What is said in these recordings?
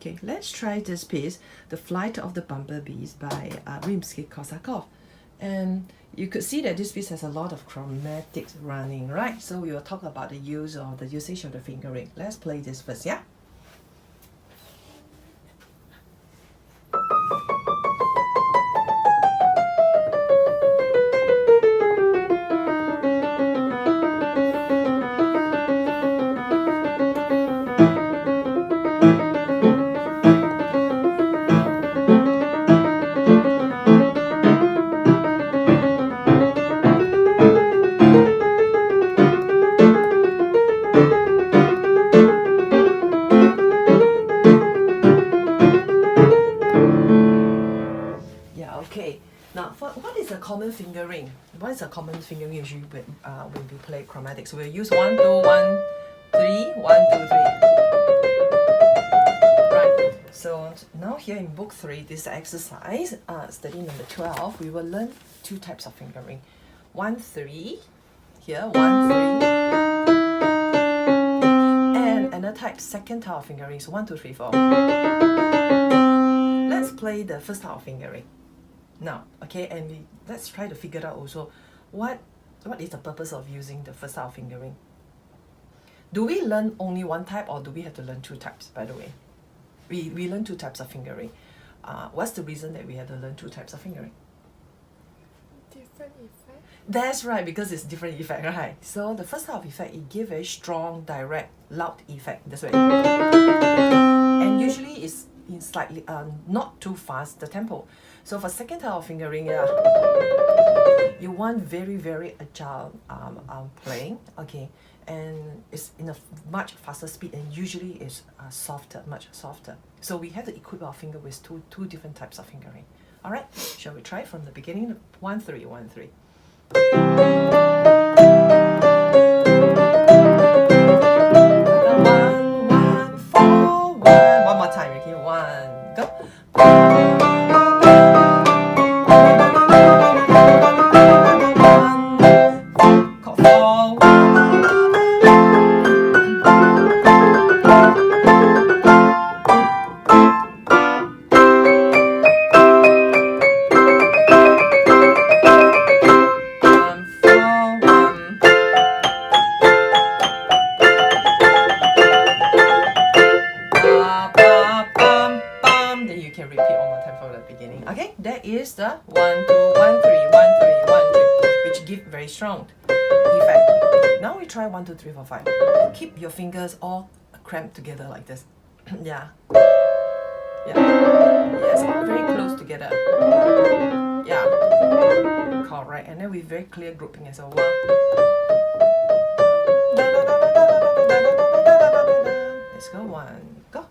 Okay, let's try this piece, The Flight of the Bumblebees by Korsakov. And you could see that this piece has a lot of chromatics running, right? So we will talk about the usage of the fingering. Let's play this first, yeah? Okay, now what is a common fingering? What is a common fingering usually when we play chromatics? We'll use 1, 2, 1, 3, 1, 2, 3. Right, so now here in book 3, this exercise, study number 12, we will learn two types of fingering. 1, 3, here, 1, 3. And another type, second type of fingering is 1, 2, 3, 4. Let's play the first type of fingering now, okay, and let's try to figure out also what is the purpose of using the first type of fingering. Do we learn only one type, or do we have to learn two types? By the way, we learn two types of fingering. What's the reason that we have to learn two types of fingering? Different effect. That's right, because it's different effect, right? So the first type of effect, it gives a strong, direct, loud effect. That's right. And usually it's in slightly not too fast the tempo. So for second type of fingering, you want very, very agile playing, okay, and it's in a much faster speed, and usually it's softer, much softer. So we have to equip our finger with two different types of fingering. All right, shall we try from the beginning? 1, 3, 1, 3. 1, 1, 4, 1. One more time, okay, 1, go. Okay, that is the 1, 2, 1, 3, 1, 3, 1, 3, which give very strong effect. Now we try 1, 2, 3, 4, 5. Keep your fingers all cramped together like this. Yeah. Yes, very close together. Yeah. Correct. And then with very clear grouping as well. Let's go. 1, go.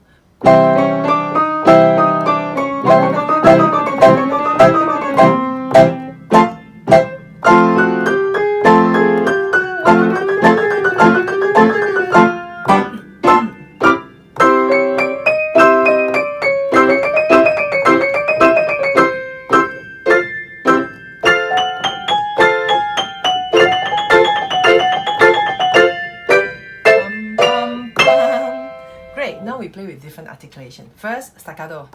Great, now we play with different articulation. First, staccato.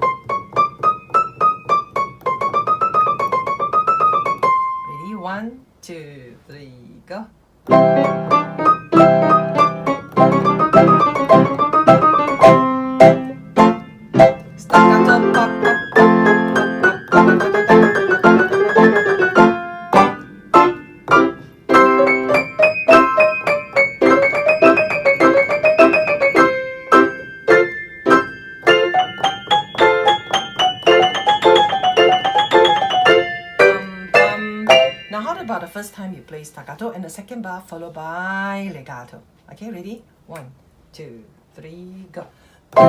Ready? 1, 2, 3, go. Staccato, pop, pop, pop, pop, pop, pop. Now how about the first time you play staccato and the second bar followed by legato? Okay, ready? 1, 2, 3, go. Yeah,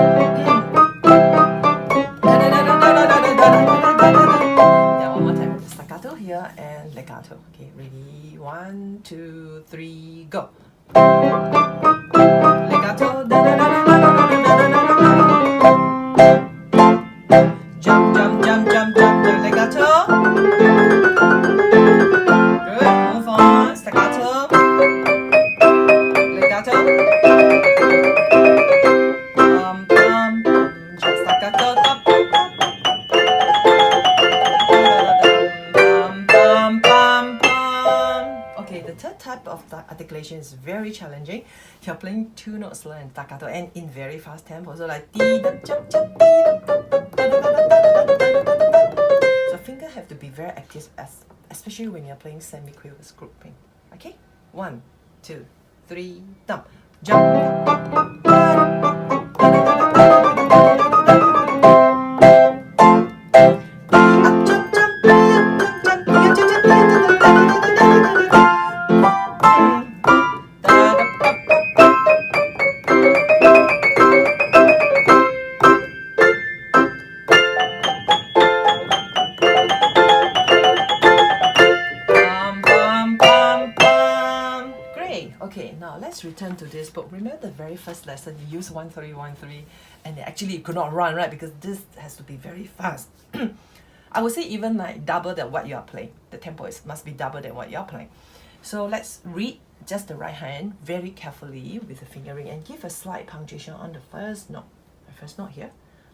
one more time. Staccato here and legato. Okay, ready? 1, 2, 3, go. Legato. Jump, jump, jump, jump, jump, legato. Good, move on, staccato, legato, Okay, the third type of the articulation is very challenging. You're playing two notes slow and staccato and in very fast tempo. So like so finger have to be very active, especially when you're playing semi-quavers grouping. Okay, 1, 2, 3, thump, jump. Okay, now let's return to this book. Remember the very first lesson, you use 1-3-1-3, and actually you could not run, right? Because this has to be very fast. I would say even like double than what you are playing. The tempo must be double than what you are playing. So let's read just the right hand very carefully with the fingering and give a slight punctuation on the first note. The first note here.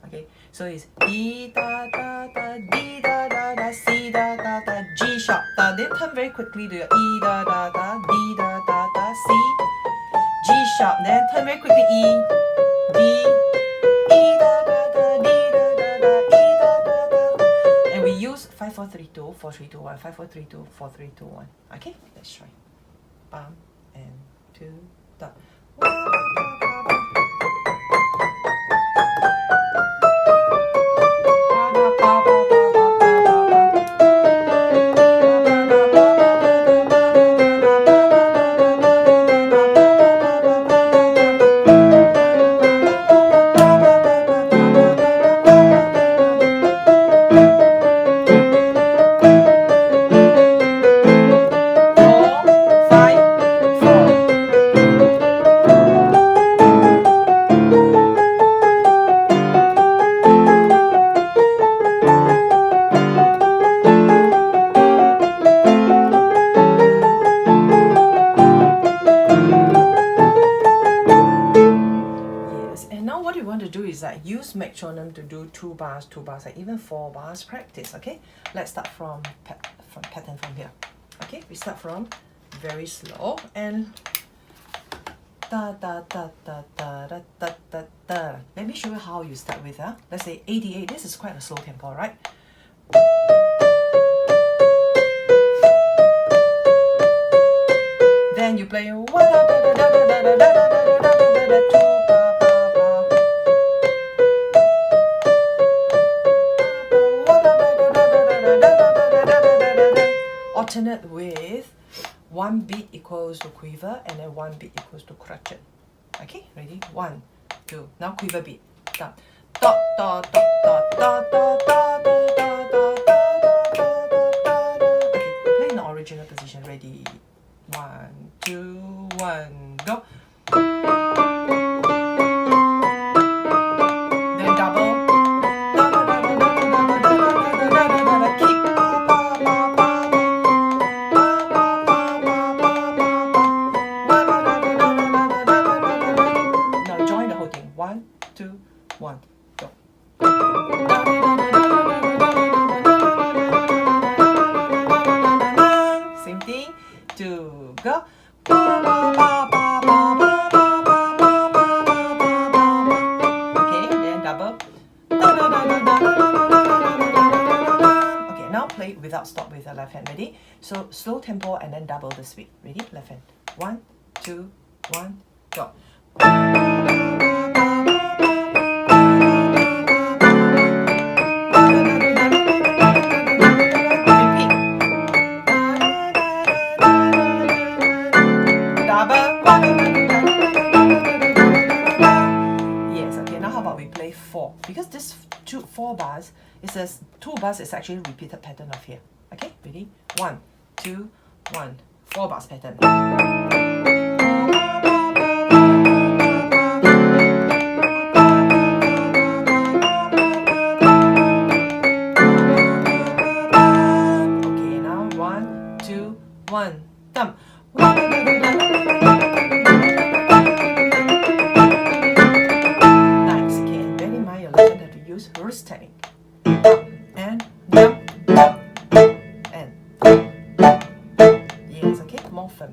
Okay, so it's E da da da, D da da da, C da da da, G sharp da. Then turn very quickly to your E da da da, D da da da, C, G sharp. Then turn very quickly E, D, E da da da, D da da da, E da da da. And we use 5-4-3-2, 4-3-2-1, 5-4-3-2, 4-3-2-1. Okay, let's try. Bam and 2 da. Use metronome to do 2 bars, like even 4 bars practice. Okay, let's start from pattern from here. Okay, we start from very slow and da da da da da da da da da. Let me show you how you start with. Let's say 88. This is quite a slow tempo, right? Then you play 1 da da da da da da da da da da da 2. Alternate with 1 beat equals to quiver and then 1 beat equals to crotchet. Okay, ready? 1, 2. Now quiver beat. Da da da da da da da da da. Okay, play in the original position. Ready? 1, 2, 1, go. Then double. Same thing, 2, go. Okay, then double. Okay, now play without stop with the left hand. Ready? So slow tempo and then double the speed. Ready? Left hand. 1, 2, 1, go. Yes, okay, now how about we play 4? Because this 4 bars, it says 2 bars is actually repeated pattern of here. Okay, ready? 1, 2, 1, 4 bars pattern. Okay, now 1, 2, 1, thumb. Nice. Okay, and bear in mind your left hand have to use wrist technique. And down, and yes, okay, more firm.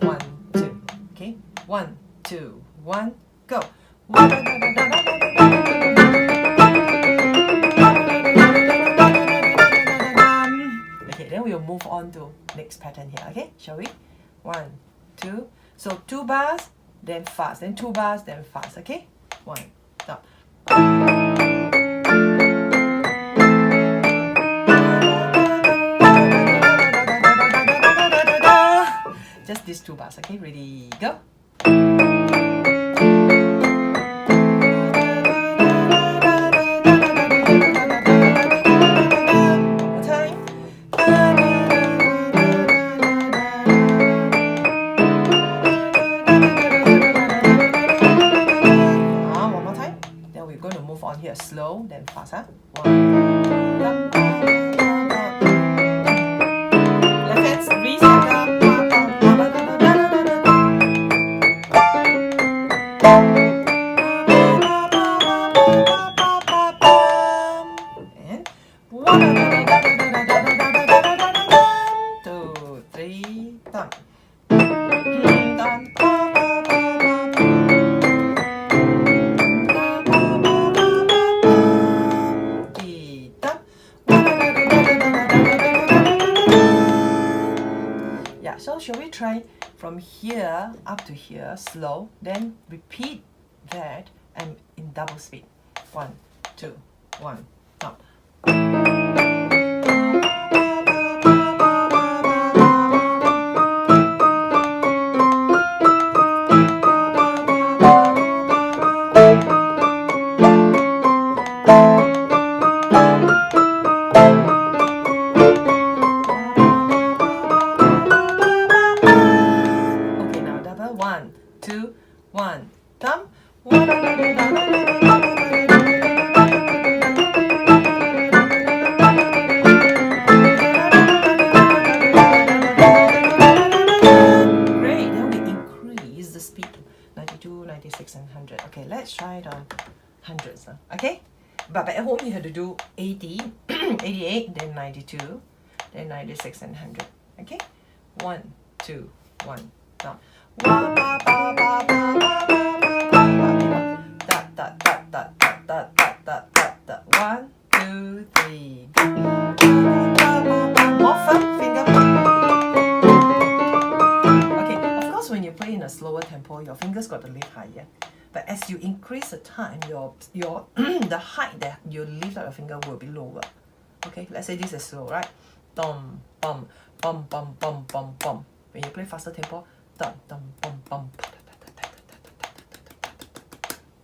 1, 2, okay, 1, 2, 1, go. Okay, then we'll move on to next pattern here. Okay, shall we? 1, 2. So 2 bars, then fast, then 2 bars, then fast. Okay, 1, stop. Just these 2 bars. Okay, ready, go. Here, slow, then fast, huh? 1, left hands, wrist, and 1, 2, 3, thumb. So shall we try from here up to here, slow, then repeat that and in double speed. 1, 2, 1, stop. Speed 92, 96, and 100. Okay, let's try it on hundreds. Okay, but at home you have to do 80, 88, then 92, then 96, and 100. Okay, 1, 2, 1, down. 1, 2, 3, go. More firm finger. When you play in a slower tempo, your fingers got to lift higher. But as you increase the time, your the height that you lift up your finger will be lower. Okay, let's say this is slow, right? Dum bum bum bum bum bum bum. When you play faster tempo, dum dum bum bum.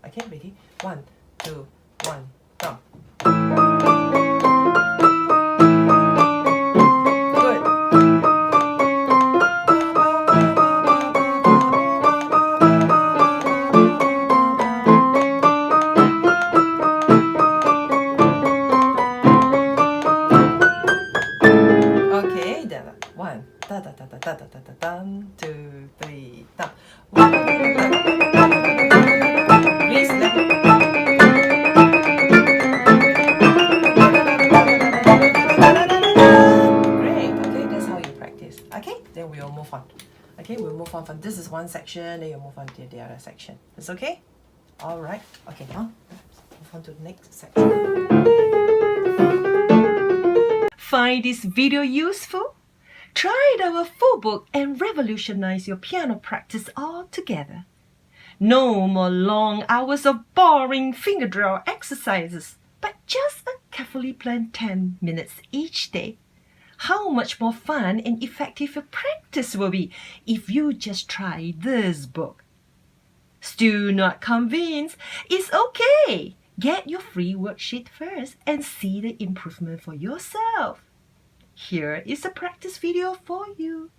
Okay, ready? 1, 2, 1, dum. Da da da da da da da da. 2, 3, down. Please left. Great. Okay, that's how you practice. Okay, then we'll move on. Okay, we'll move on from this is one section, then you move on to the other section. It's okay? All right. Okay, now move on to the next section. Find this video useful? Try our full book and revolutionize your piano practice altogether. No more long hours of boring finger drill exercises, but just a carefully planned 10 minutes each day. How much more fun and effective your practice will be if you just try this book. Still not convinced? It's okay. Get your free worksheet first and see the improvement for yourself. Here is a practice video for you.